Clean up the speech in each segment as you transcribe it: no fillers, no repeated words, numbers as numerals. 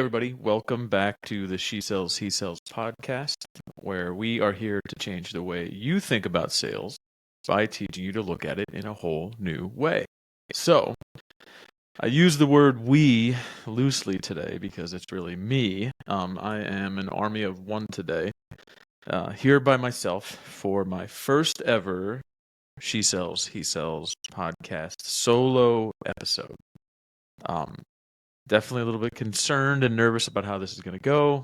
everybody. Welcome back to the She Sells, He Sells podcast, where we are here to change the way you think about sales by teaching you to look at it in a whole new way. So, I use the word we loosely today because it's really me. I am an army of one today, here by myself for my first ever She Sells, He Sells podcast solo episode. Definitely a little bit concerned and nervous about how this is going to go.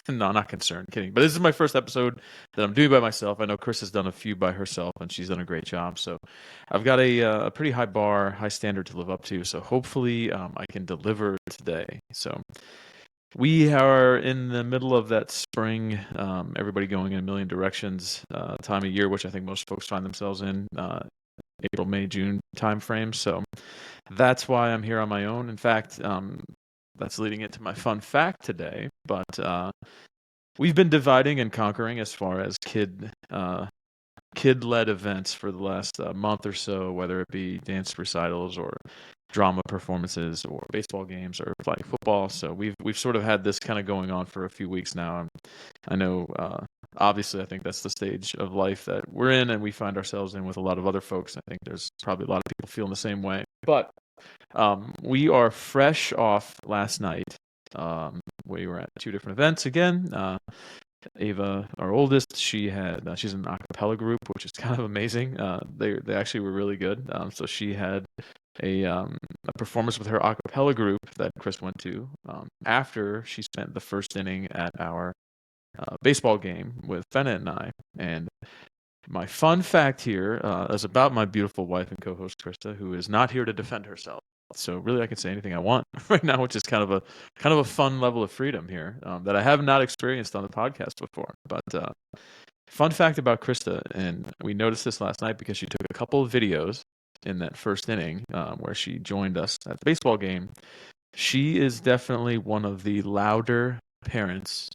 No, not concerned, kidding. But this is my first episode that I'm doing by myself. I know Chris has done a few by herself, and she's done a great job. So I've got a pretty high bar, high standard to live up to. So hopefully I can deliver today. So we are in the middle of that spring, everybody going in a million directions time of year, which I think most folks find themselves in. April, May, June timeframe. So that's why I'm here on my own. In fact, that's leading into my fun fact today. But we've been dividing and conquering as far as kid-led events for the last month or so, whether it be dance recitals or drama performances or baseball games or flag football. So we've sort of had this kind of going on for a few weeks now. I know, obviously, I think that's the stage of life that we're in and we find ourselves in with a lot of other folks. I think there's probably a lot of people feeling the same way. But we are fresh off last night. We were at two different events again. Ava, our oldest, she's an a cappella group, which is kind of amazing. They actually were really good. So she had a performance with her a cappella group that Chris went to after she spent the first inning at our baseball game with Fenna and I. And my fun fact here is about my beautiful wife and co-host Krista, who is not here to defend herself. So really, I can say anything I want right now, which is kind of a fun level of freedom here that I have not experienced on the podcast before. But fun fact about Krista, and we noticed this last night because she took a couple of videos in that first inning where she joined us at the baseball game. She is definitely one of the louder parents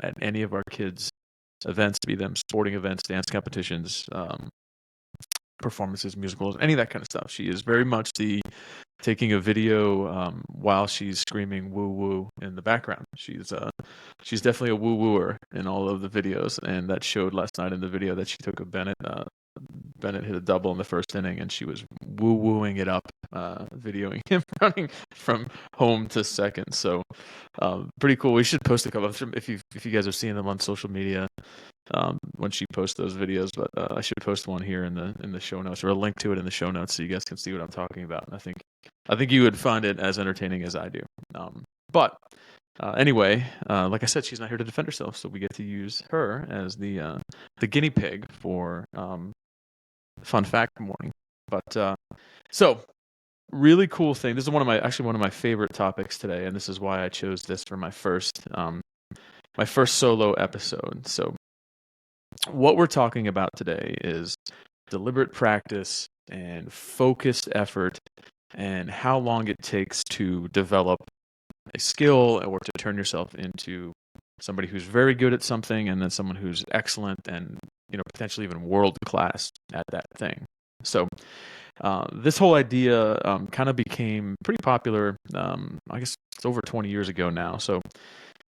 at any of our kids' events, be them sporting events, dance competitions, performances, musicals, any of that kind of stuff. She is very much the taking a video while she's screaming woo woo in the background. She's definitely a woo wooer in all of the videos, and that showed last night in the video that she took of Bennett. Bennett hit a double in the first inning, and she was woo wooing it up, videoing him running from home to second. So pretty cool. We should post a couple if you guys are seeing them on social media. When she posts those videos, but I should post one here in the show notes, or a link to it in the show notes, so you guys can see what I'm talking about. And I think you would find it as entertaining as I do. But anyway, like I said, she's not here to defend herself, so we get to use her as the guinea pig for fun fact morning. But so really cool thing. This is one of my favorite topics today, and this is why I chose this for my first solo episode. So what we're talking about today is deliberate practice and focused effort and how long it takes to develop a skill or to turn yourself into somebody who's very good at something and then someone who's excellent and potentially even world class at that thing. So this whole idea kind of became pretty popular, I guess it's over 20 years ago now. So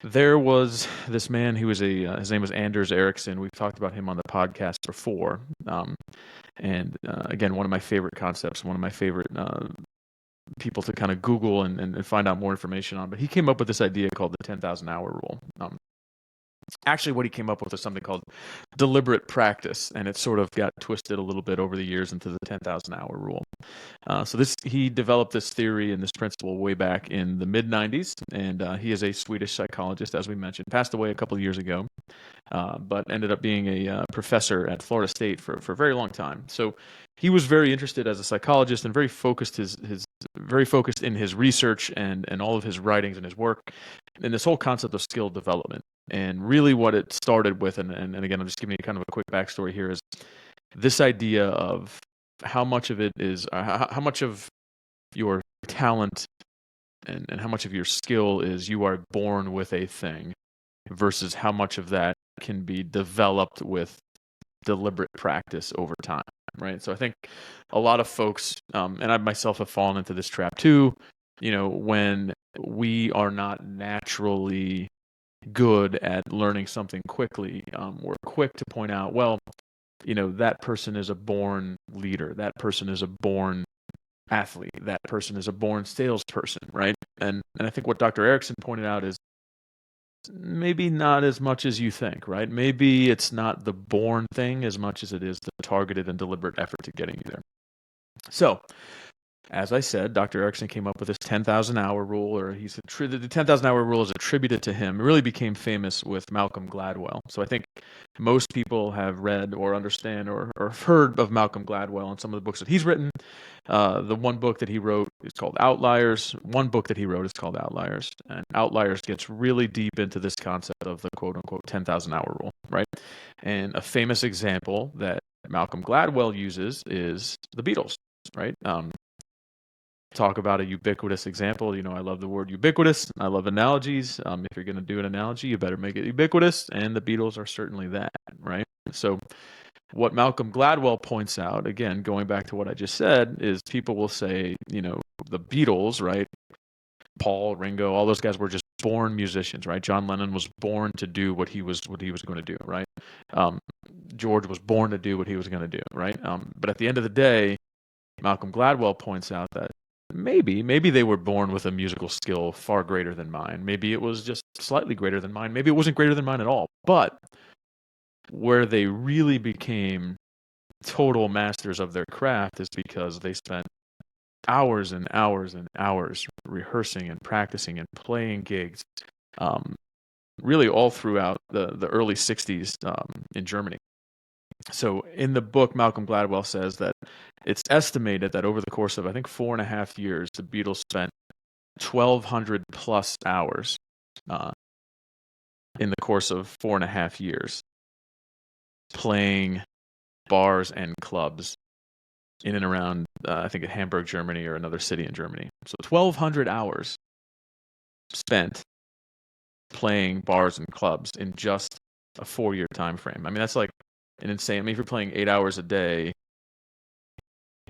there was this man who was his name was Anders Ericsson. We've talked about him on the podcast before. And again, one of my favorite concepts, one of my favorite people to kind of Google and find out more information on. But he came up with this idea called the 10,000 hour rule. Actually, what he came up with is something called deliberate practice, and it sort of got twisted a little bit over the years into the 10,000 hour rule. So he developed this theory and this principle way back in the mid-90s, and he is a Swedish psychologist, as we mentioned, passed away a couple of years ago, but ended up being a professor at Florida State for a very long time. So he was very interested as a psychologist and very focused very focused in his research and all of his writings and his work in this whole concept of skill development. And really what it started with, and again, I'm just giving you kind of a quick backstory here, is this idea of how much of it is, how much of your talent and how much of your skill is you are born with a thing versus how much of that can be developed with deliberate practice over time, right? So I think a lot of folks, and I myself have fallen into this trap too, when we are not naturally good at learning something quickly. We're quick to point out, well, that person is a born leader. That person is a born athlete. That person is a born salesperson, right? And I think what Dr. Erickson pointed out is maybe not as much as you think, right? Maybe it's not the born thing as much as it is the targeted and deliberate effort to getting you there. So, as I said, Dr. Erickson came up with this 10,000 hour rule, or the 10,000 hour rule is attributed to him. It really became famous with Malcolm Gladwell. So I think most people have read or understand or heard of Malcolm Gladwell and some of the books that he's written. The one book that he wrote is called Outliers. One book that he wrote is called Outliers. And Outliers gets really deep into this concept of the quote unquote 10,000 hour rule, right? And a famous example that Malcolm Gladwell uses is the Beatles, right? Talk about a ubiquitous example. I love the word ubiquitous. I love analogies. If you're going to do an analogy, you better make it ubiquitous, and the Beatles are certainly that, right? So what Malcolm Gladwell points out, again, going back to what I just said, is people will say, the Beatles, right? Paul, Ringo, all those guys were just born musicians, right? John Lennon was born to do what he was going to do, right? George was born to do what he was going to do, right? But at the end of the day, Malcolm Gladwell points out that maybe they were born with a musical skill far greater than mine. Maybe it was just slightly greater than mine. Maybe it wasn't greater than mine at all. But where they really became total masters of their craft is because they spent hours and hours and hours rehearsing and practicing and playing gigs, really all throughout the early 60s in Germany. So in the book, Malcolm Gladwell says that it's estimated that over the course of, I think, 4.5 years, the Beatles spent 1,200 plus hours in the course of 4.5 years playing bars and clubs in and around, I think, Hamburg, Germany, or another city in Germany. So 1,200 hours spent playing bars and clubs in just a 4-year time frame. I mean, that's like an insane. I mean, if you're playing 8 hours a day,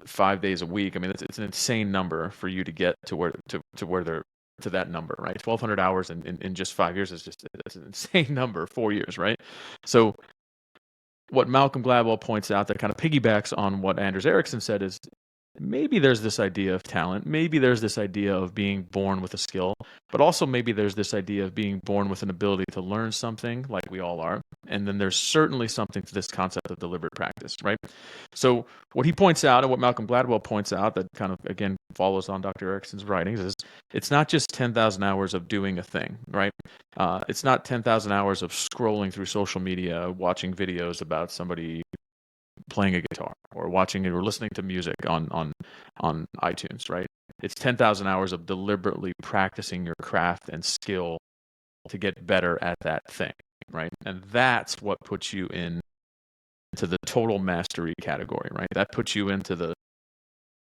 5 days a week, I mean, it's an insane number for you to get to where they're to that number, right? 1,200 hours in just 5 years that's an insane number. 4 years, right? So what Malcolm Gladwell points out that kind of piggybacks on what Anders Ericsson said is maybe there's this idea of talent, maybe there's this idea of being born with a skill, but also maybe there's this idea of being born with an ability to learn something, like we all are. And then there's certainly something to this concept of deliberate practice, right? So what he points out, and what Malcolm Gladwell points out, that kind of, again, follows on Dr. Erickson's writings, is it's not just 10,000 hours of doing a thing, right? It's not 10,000 hours of scrolling through social media, watching videos about somebody playing a guitar or watching it or listening to music on iTunes, right? It's 10,000 hours of deliberately practicing your craft and skill to get better at that thing, right? And that's what puts you into the total mastery category, right? That puts you into the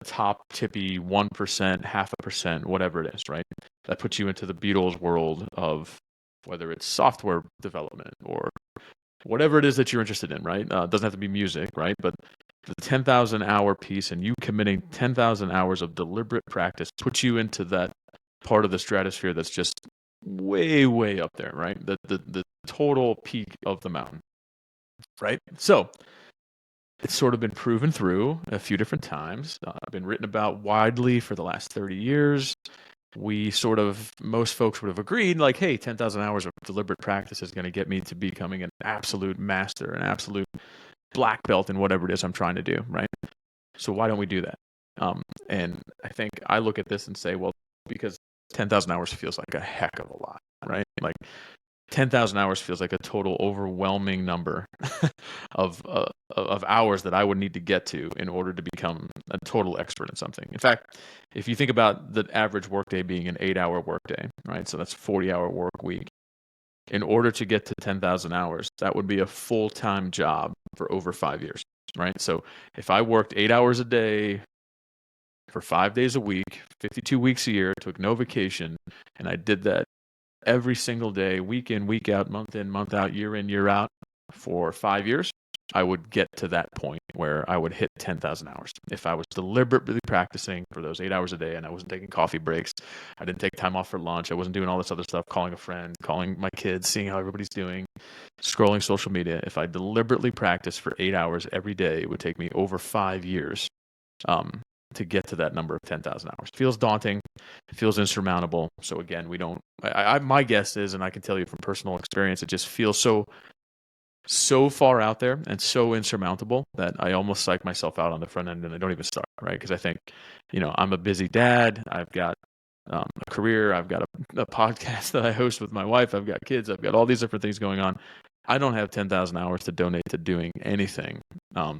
top tippy 1%, 0.5%, whatever it is, right? That puts you into the Beatles world of whether it's software development or whatever it is that you're interested in, right? It doesn't have to be music, right? But the 10,000 hour piece and you committing 10,000 hours of deliberate practice puts you into that part of the stratosphere that's just way, way up there, right? The total peak of the mountain, right? So it's sort of been proven through a few different times, been written about widely for the last 30 years. Most folks would have agreed, like, hey, 10,000 hours of deliberate practice is going to get me to becoming an absolute master, an absolute black belt in whatever it is I'm trying to do, right? So why don't we do that? And I think I look at this and say, well, because 10,000 hours feels like a heck of a lot, right? Like 10,000 hours feels like a total overwhelming number of hours that I would need to get to in order to become a total expert in something. In fact, if you think about the average workday being an 8-hour workday, right? So that's 40-hour work week. In order to get to 10,000 hours, that would be a full-time job for over 5 years, right? So if I worked 8 hours a day for 5 days a week, 52 weeks a year, took no vacation, and I did that every single day, week in, week out, month in, month out, year in, year out for 5 years, I would get to that point where I would hit 10,000 hours. If I was deliberately practicing for those 8 hours a day and I wasn't taking coffee breaks, I didn't take time off for lunch, I wasn't doing all this other stuff, calling a friend, calling my kids, seeing how everybody's doing, scrolling social media. If I deliberately practiced for 8 hours every day, it would take me over 5 years um, to get to that number of 10,000 hours. It feels daunting. It feels insurmountable. So again, my guess is, and I can tell you from personal experience, it just feels so far out there and so insurmountable that I almost psych myself out on the front end and I don't even start, right? Because I think, I'm a busy dad. I've got a career. I've got a podcast that I host with my wife. I've got kids. I've got all these different things going on. I don't have 10,000 hours to donate to doing anything. So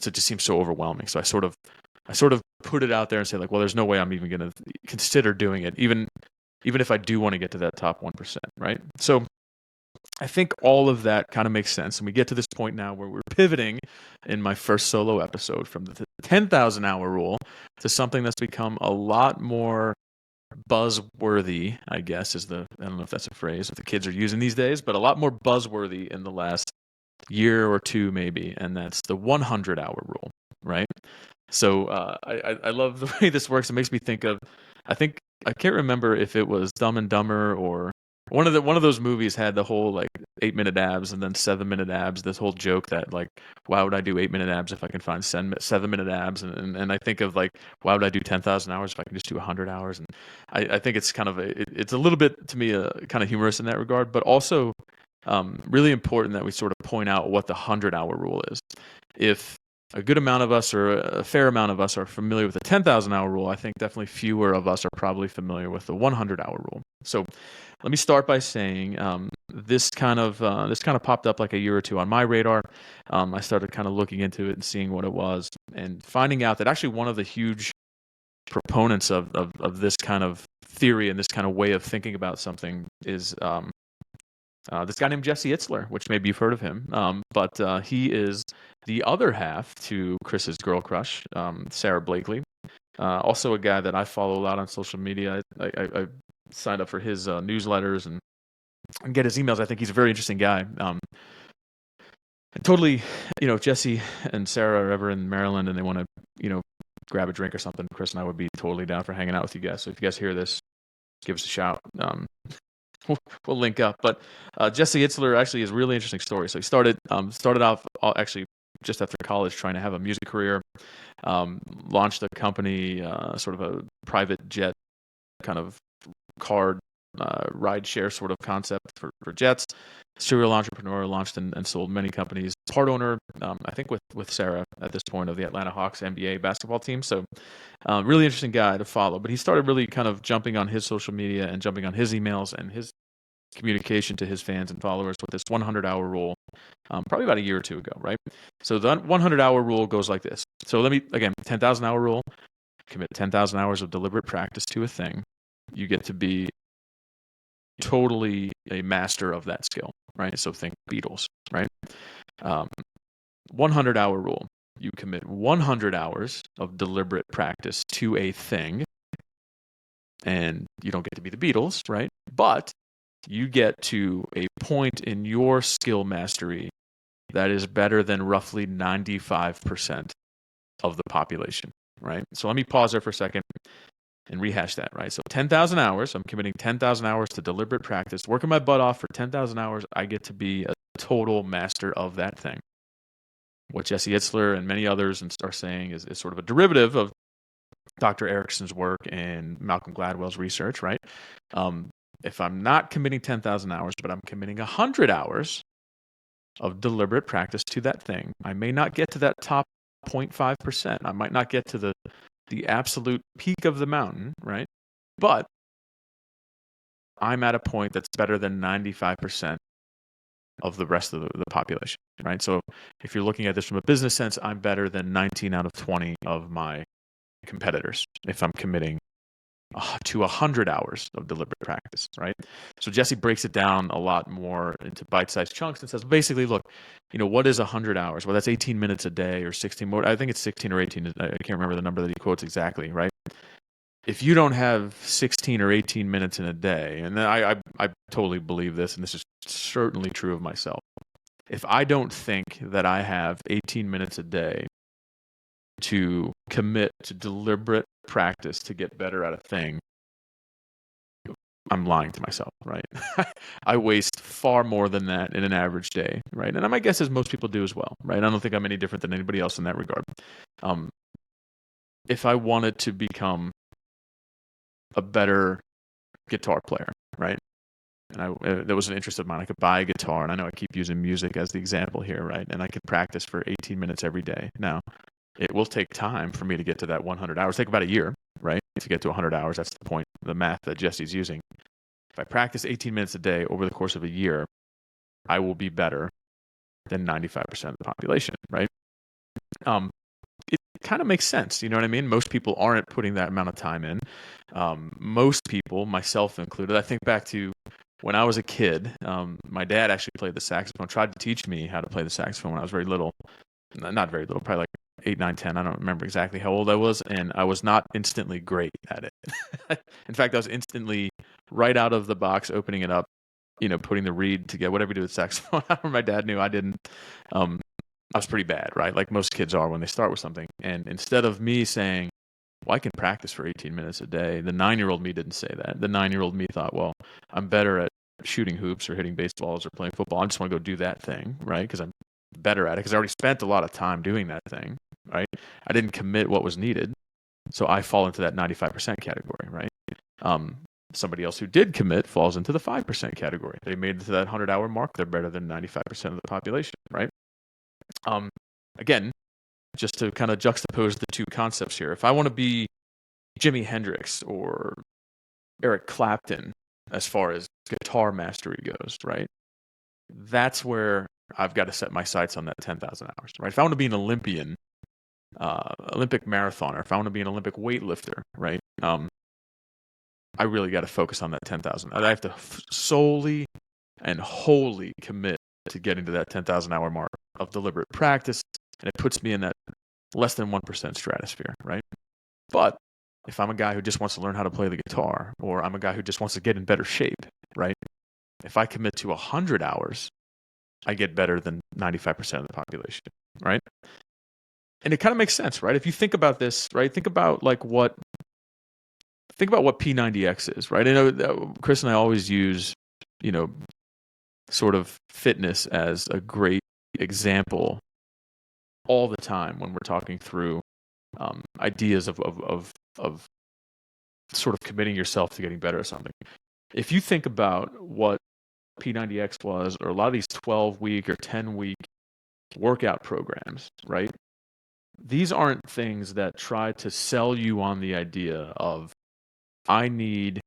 it just seems so overwhelming. So I sort of put it out there and say like, well, there's no way I'm even going to consider doing it, even if I do want to get to that top 1%, right? So I think all of that kind of makes sense. And we get to this point now where we're pivoting in my first solo episode from the 10,000 hour rule to something that's become a lot more buzzworthy, I guess I don't know if that's a phrase that the kids are using these days, but a lot more buzzworthy in the last year or two maybe. And that's the 100 hour rule, right? So I love the way this works. It makes me think of, I can't remember if it was Dumb and Dumber or one of those movies had the whole like 8-minute abs and then 7-minute abs. This whole joke that like, why would I do 8-minute abs if I can find 7-minute abs? And I think of like, why would I do 10,000 hours if I can just do 100 hours? And I think it's kind of it's a little bit to me kind of humorous in that regard, but also really important that we sort of point out what the 100-hour rule is. If a good amount of us or a fair amount of us are familiar with the 10,000 hour rule, I think definitely fewer of us are probably familiar with the 100-hour rule. So let me start by saying this kind of popped up like a year or two on my radar. I started kind of looking into it and seeing what it was and finding out that actually one of the huge proponents of this kind of theory and this kind of way of thinking about something is this guy named Jesse Itzler, which maybe you've heard of him. But he is the other half to Chris's girl crush, Sarah Blakely. Also a guy that I follow a lot on social media. I signed up for his newsletters and get his emails. I think he's a very interesting guy. Totally, if Jesse and Sarah are ever in Maryland and they want to, grab a drink or something, Chris and I would be totally down for hanging out with you guys. So if you guys hear this, give us a shout. We'll link up. But Jesse Itzler actually is a really interesting story. So he started off actually just after college trying to have a music career, launched a company, sort of a private jet kind of car ride share sort of concept for jets. Serial entrepreneur, launched and sold many companies. Part owner, I think with Sarah at this point, of the Atlanta Hawks NBA basketball team. So really interesting guy to follow. But he started really kind of jumping on his social media and jumping on his emails and his communication to his fans and followers with this 100-hour rule, probably about a year or two ago, right? So the 100-hour rule goes like this. So 10,000-hour rule, commit 10,000 hours of deliberate practice to a thing. You get to be totally a master of that skill, right? So think Beatles, right? 100-hour rule. You commit 100 hours of deliberate practice to a thing, and you don't get to be the Beatles, right? But you get to a point in your skill mastery that is better than roughly 95% of the population, right? So let me pause there for a second and rehash that, right? So 10,000 hours, I'm committing 10,000 hours to deliberate practice, working my butt off for 10,000 hours, I get to be a total master of that thing. What Jesse Itzler and many others are saying is sort of a derivative of Dr. Erickson's work and Malcolm Gladwell's research, right? If I'm not committing 10,000 hours, but I'm committing 100 hours of deliberate practice to that thing, I may not get to that top 0.5%. I might not get to the absolute peak of the mountain, right? But I'm at a point that's better than 95% of the rest of the population, right? So if you're looking at this from a business sense, I'm better than 19 out of 20 of my competitors if I'm committing to 100 hours of deliberate practice, right? So Jesse breaks it down a lot more into bite-sized chunks and says, basically, look, what is 100 hours? Well, that's 18 minutes a day or 16 more. I think it's 16 or 18. I can't remember the number that he quotes exactly, right? If you don't have 16 or 18 minutes in a day, and I totally believe this, and this is certainly true of myself. if I don't think that I have 18 minutes a day to commit to deliberate practice to get better at a thing, I'm lying to myself, right? I waste far more than that in an average day, right? And my guess is most people do as well, right? I don't think I'm any different than anybody else in that regard. If I wanted to become a better guitar player, right? And there was an interest of mine. I could buy a guitar, and I know I keep using music as the example here, right? And I could practice for 18 minutes every day. Now, it will take time for me to get to that 100 hours. Take about a year, right? To get to 100 hours. That's the point, the math that Jesse's using. If I practice 18 minutes a day over the course of a year, I will be better than 95% of the population, right? It kind of makes sense. You know what I mean? Most people aren't putting that amount of time in. Most people, myself included, I think back to when I was a kid, my dad actually played the saxophone, tried to teach me how to play the saxophone when I was very little. Not very little, probably like 8, 9, 10. I don't remember exactly how old I was, and I was not instantly great at it. In fact, I was instantly right out of the box, opening it up, putting the reed together, whatever you do with saxophone. I remember my dad knew I didn't. I was pretty bad, right? Like most kids are when they start with something. And instead of me saying, well, I can practice for 18 minutes a day, the 9-year-old me didn't say that. The 9-year-old me thought, well, I'm better at shooting hoops or hitting baseballs or playing football. I just want to go do that thing, right? Because I'm better at it, because I already spent a lot of time doing that thing, right? I didn't commit what was needed. So I fall into that 95% category, right? Somebody else who did commit falls into the 5% category. They made it to that 100-hour mark. They're better than 95% of the population, right? Again, just to kind of juxtapose the two concepts here. If I want to be Jimi Hendrix or Eric Clapton as far as guitar mastery goes, right? That's where I've got to set my sights on that 10,000 hours, right? If I want to be an Olympian, Olympic marathoner, if I want to be an Olympic weightlifter, right? I really got to focus on that 10,000. I have to solely and wholly commit to getting to that 10,000 hour mark of deliberate practice, and it puts me in that less than 1% stratosphere, right? But if I'm a guy who just wants to learn how to play the guitar, or I'm a guy who just wants to get in better shape, right? If I commit to 100 hours, I get better than 95% of the population, right? And it kind of makes sense, right? If you think about this, right? Think about what P90X is, right? I know Chris and I always use, sort of fitness as a great example all the time when we're talking through ideas of sort of committing yourself to getting better at something. If you think about what P90X was, or a lot of these 12-week or 10-week workout programs, right? These aren't things that try to sell you on the idea of, I need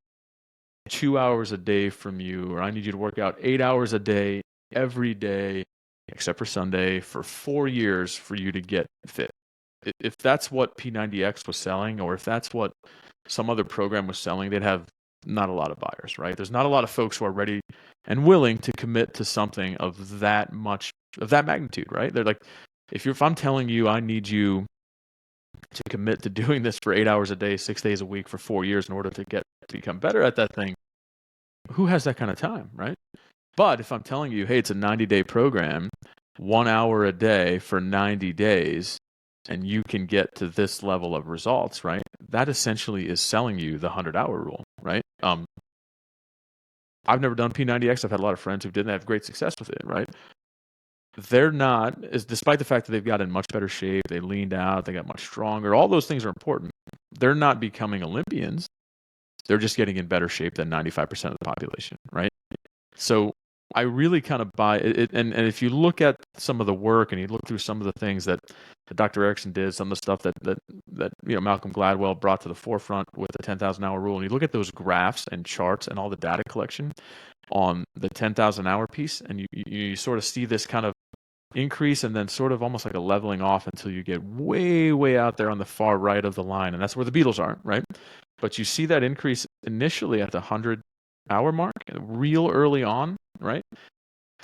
2 hours a day from you, or I need you to work out 8 hours a day every day, except for Sunday, for 4 years for you to get fit. If that's what P90X was selling, or if that's what some other program was selling, they'd have not a lot of buyers, right? There's not a lot of folks who are ready and willing to commit to something of that magnitude, right? They're like, if I'm telling you I need you to commit to doing this for 8 hours a day, 6 days a week for 4 years in order to become better at that thing, who has that kind of time, right? But if I'm telling you, hey, it's a 90-day program, 1 hour a day for 90 days, and you can get to this level of results, right? That essentially is selling you the 100-hour rule, right? I've never done P90X. I've had a lot of friends who didn't have great success with it, right? They're not, despite the fact that they've got in much better shape, they leaned out, they got much stronger, all those things are important. They're not becoming Olympians. They're just getting in better shape than 95% of the population, right? So I really kind of buy it. And if you look at some of the work and you look through some of the things that Dr. Erickson did, some of the stuff that Malcolm Gladwell brought to the forefront with the 10,000 hour rule, and you look at those graphs and charts and all the data collection on the 10,000 hour piece, and you sort of see this kind of increase and then sort of almost like a leveling off until you get way, way out there on the far right of the line. And that's where the Beatles are, right? But you see that increase initially at the 100-hour mark, real early on, right?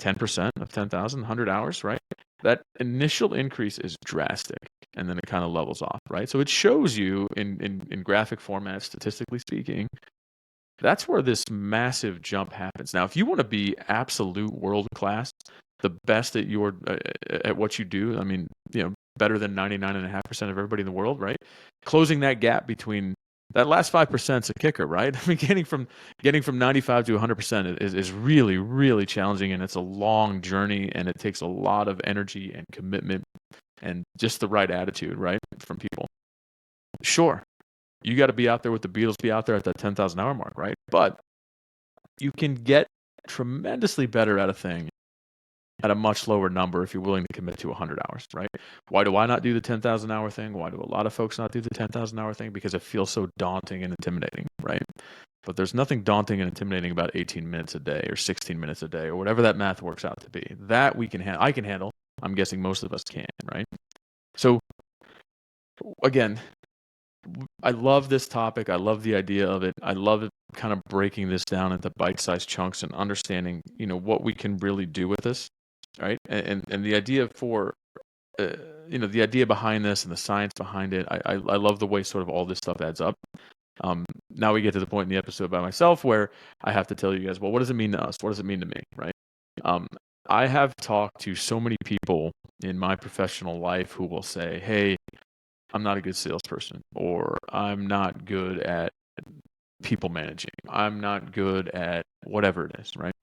10% of 10,000, 100 hours, right? That initial increase is drastic, and then it kind of levels off, right? So it shows you in graphic format, statistically speaking, that's where this massive jump happens. Now, if you want to be absolute world class, the best at what you do. I mean, better than 99.5% of everybody in the world, right? Closing that gap between that last 5% is a kicker, right? I mean, getting from 95 to 100% is really, really challenging, and it's a long journey, and it takes a lot of energy and commitment and just the right attitude, right, from people. Sure, you got to be out there with the Beatles, be out there at that 10,000 hour mark, right? But you can get tremendously better at a thing at a much lower number if you're willing to commit to 100 hours, right? Why do I not do the 10,000 hour thing? Why do a lot of folks not do the 10,000 hour thing? Because it feels so daunting and intimidating, right? But there's nothing daunting and intimidating about 18 minutes a day or 16 minutes a day or whatever that math works out to be. That I can handle. I'm guessing most of us can, right? So again, I love this topic. I love the idea of it. I love it kind of breaking this down into bite-sized chunks and understanding, what we can really do with this, right? And the idea the idea behind this and the science behind it. I love the way sort of all this stuff adds up. Now we get to the point in the episode by myself where I have to tell you guys, well, what does it mean to us? What does it mean to me, right? I have talked to so many people in my professional life who will say, hey, I'm not a good salesperson, or I'm not good at people managing. I'm not good at whatever it is, right?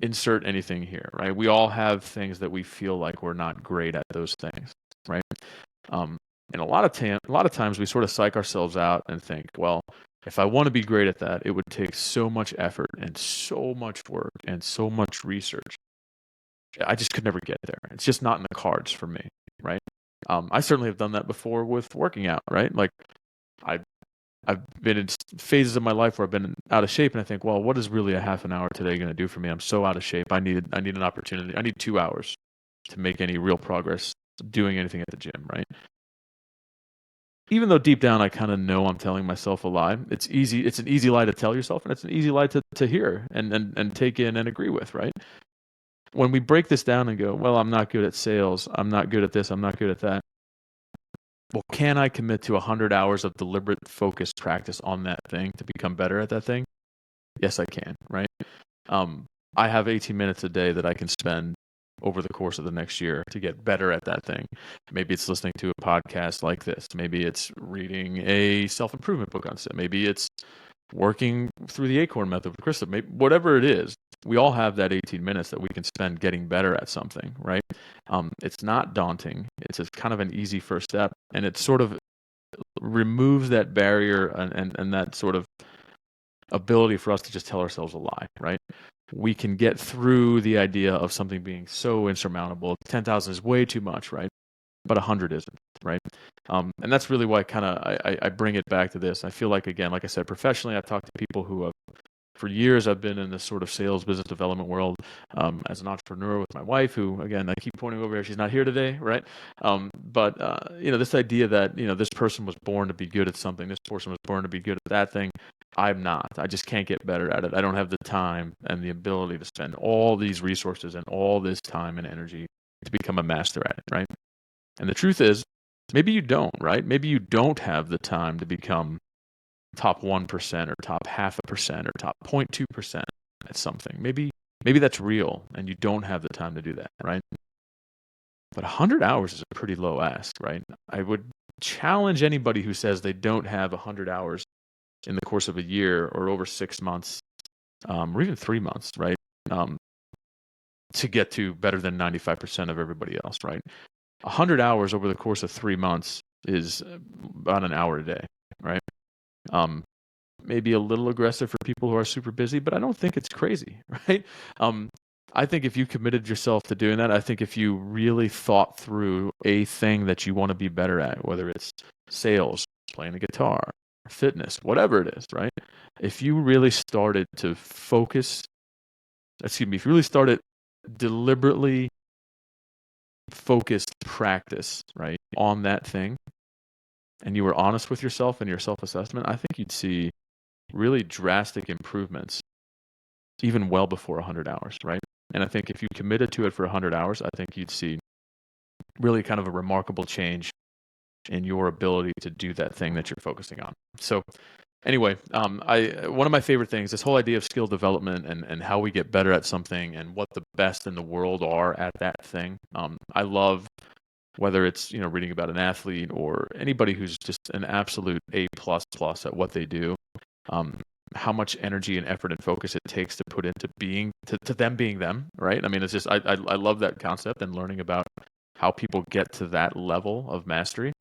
Insert anything here, right? We all have things that we feel like we're not great at those things, right? And a lot of times we sort of psych ourselves out and think, well, if I want to be great at that, it would take so much effort and so much work and so much research. I just could never get there. It's just not in the cards for me, right? I certainly have done that before with working out, right? Like I've been in phases of my life where I've been out of shape, and I think, well, what is really a half an hour today going to do for me? I'm so out of shape. I need an opportunity. I need 2 hours to make any real progress doing anything at the gym, right? Even though deep down I kind of know I'm telling myself a lie. It's an easy lie to tell yourself, and it's an easy lie to hear and take in and agree with, right? When we break this down and go, well, I'm not good at sales, I'm not good at this, I'm not good at that. Well, can I commit to 100 hours of deliberate, focused practice on that thing to become better at that thing? Yes, I can, right? I have 18 minutes a day that I can spend over the course of the next year to get better at that thing. Maybe it's listening to a podcast like this. Maybe it's reading a self-improvement book on it. Maybe it's working through the ACORN method with Krista. Maybe, whatever it is, we all have that 18 minutes that we can spend getting better at something, right? It's not daunting. It's kind of an easy first step, and it sort of removes that barrier and that sort of ability for us to just tell ourselves a lie, right? We can get through the idea of something being so insurmountable. 10,000 is way too much, right? But 100 isn't, right? And that's really why I bring it back to this. I feel like, again, like I said, professionally, I've talked to people who have, for years, I've been in this sort of sales business development world as an entrepreneur with my wife, who, again, I keep pointing over here. She's not here today, right? But this idea that, this person was born to be good at something. This person was born to be good at that thing. I'm not. I just can't get better at it. I don't have the time and the ability to spend all these resources and all this time and energy to become a master at it, right? And the truth is, maybe you don't, right? Maybe you don't have the time to become top 1% or top 0.5% or top 0.2% at something. Maybe that's real and you don't have the time to do that, right? But 100 hours is a pretty low ask, right? I would challenge anybody who says they don't have 100 hours in the course of a year or over 6 months, or even 3 months, right? To get to better than 95% of everybody else, right? 100 hours over the course of 3 months is about an hour a day, right? Maybe a little aggressive for people who are super busy, but I don't think it's crazy, right? I think if you committed yourself to doing that, I think if you really thought through a thing that you want to be better at, whether it's sales, playing the guitar, fitness, whatever it is, right? If you really started to if you really started deliberately focused practice, right, on that thing, and you were honest with yourself and your self-assessment, I think you'd see really drastic improvements even well before 100 hours, right? And I think if you committed to it for 100 hours, I think you'd see really kind of a remarkable change in your ability to do that thing that you're focusing on. So Anyway, I one of my favorite things, this whole idea of skill development and how we get better at something and what the best in the world are at that thing. I love whether it's reading about an athlete or anybody who's just an absolute A plus plus at what they do. Um, how much energy and effort and focus it takes to put into being to them being them, right? I mean, it's just I love that concept and learning about how people get to that level of mastery.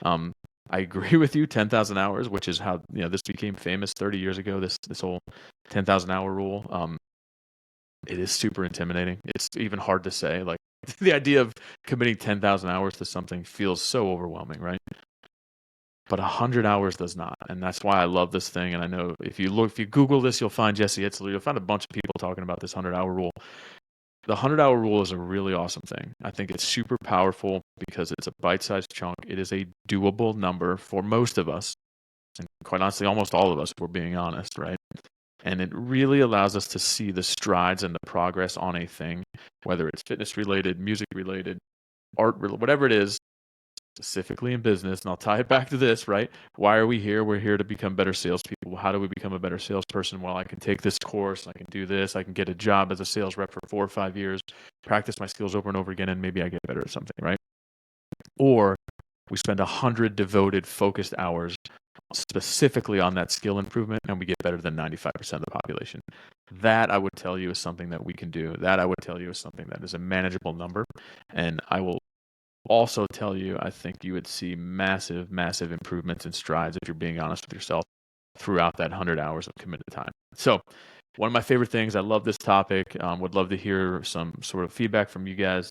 Um, I agree with you, 10,000 hours, which is how this became famous 30 years ago. This whole 10,000 hour rule. It is super intimidating. It's even hard to say. Like the idea of committing 10,000 hours to something feels so overwhelming, right? But 100 hours does not, and that's why I love this thing. And I know if you Google this, you'll find Jesse Itzler. You'll find a bunch of people talking about this 100-hour rule. The 100-hour rule is a really awesome thing. I think it's super powerful because it's a bite-sized chunk. It is a doable number for most of us, and quite honestly, almost all of us, if we're being honest, right? And it really allows us to see the strides and the progress on a thing, whether it's fitness related, music related, art, whatever it is, specifically in business. And I'll tie it back to this, right? Why are we here? We're here to become better salespeople. How do we become a better salesperson? Well, I can take this course, I can do this, I can get a job as a sales rep for 4 or 5 years, practice my skills over and over again, and maybe I get better at something, right? Or we spend 100 devoted, focused hours specifically on that skill improvement, and we get better than 95% of the population. That I would tell you is something that we can do. That I would tell you is something that is a manageable number. And I will also tell you, I think you would see massive, massive improvements and strides if you're being honest with yourself throughout that 100 hours of committed time. So one of my favorite things, I love this topic. Would love to hear some sort of feedback from you guys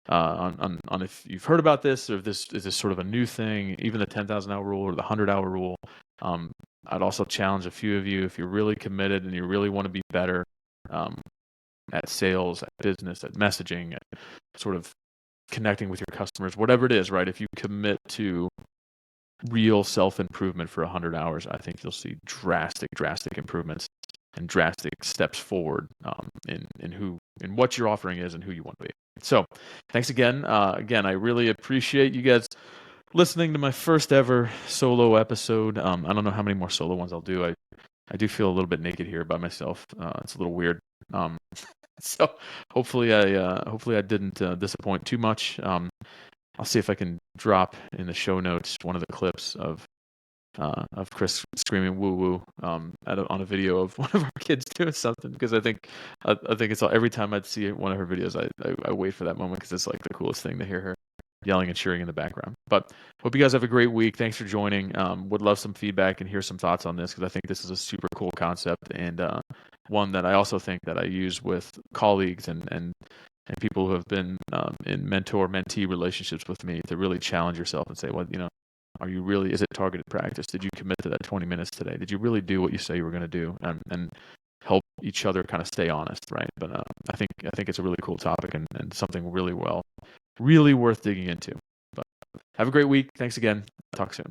on if you've heard about this, or if this is sort of a new thing, even the 10,000 hour rule or the 100-hour rule. I'd also challenge a few of you, if you're really committed and you really want to be better at sales, at business, at messaging, at sort of connecting with your customers, whatever it is, right? If you commit to real self-improvement for 100 hours, I think you'll see drastic improvements and drastic steps forward in what your offering is and who you want to be. So thanks again. Again, I really appreciate you guys listening to my first ever solo episode. I don't know how many more solo ones I'll do. I do feel a little bit naked here by myself. It's a little weird. So hopefully I didn't disappoint too much. I'll see if I can drop in the show notes one of the clips of Chris screaming "woo woo" on a video of one of our kids doing something, because I think it's all, every time I'd see one of her videos, I wait for that moment because it's like the coolest thing to hear her yelling and cheering in the background. But hope you guys have a great week. Thanks for joining. Would love some feedback and hear some thoughts on this, because I think this is a super cool concept, and one that I also think that I use with colleagues and people who have been in mentor-mentee relationships with me, to really challenge yourself and say, well, are you really, is it targeted practice? Did you commit to that 20 minutes today? Did you really do what you say you were going to do? And help each other kind of stay honest, right? But I think it's a really cool topic and something really worth digging into. But have a great week. Thanks again. Talk soon.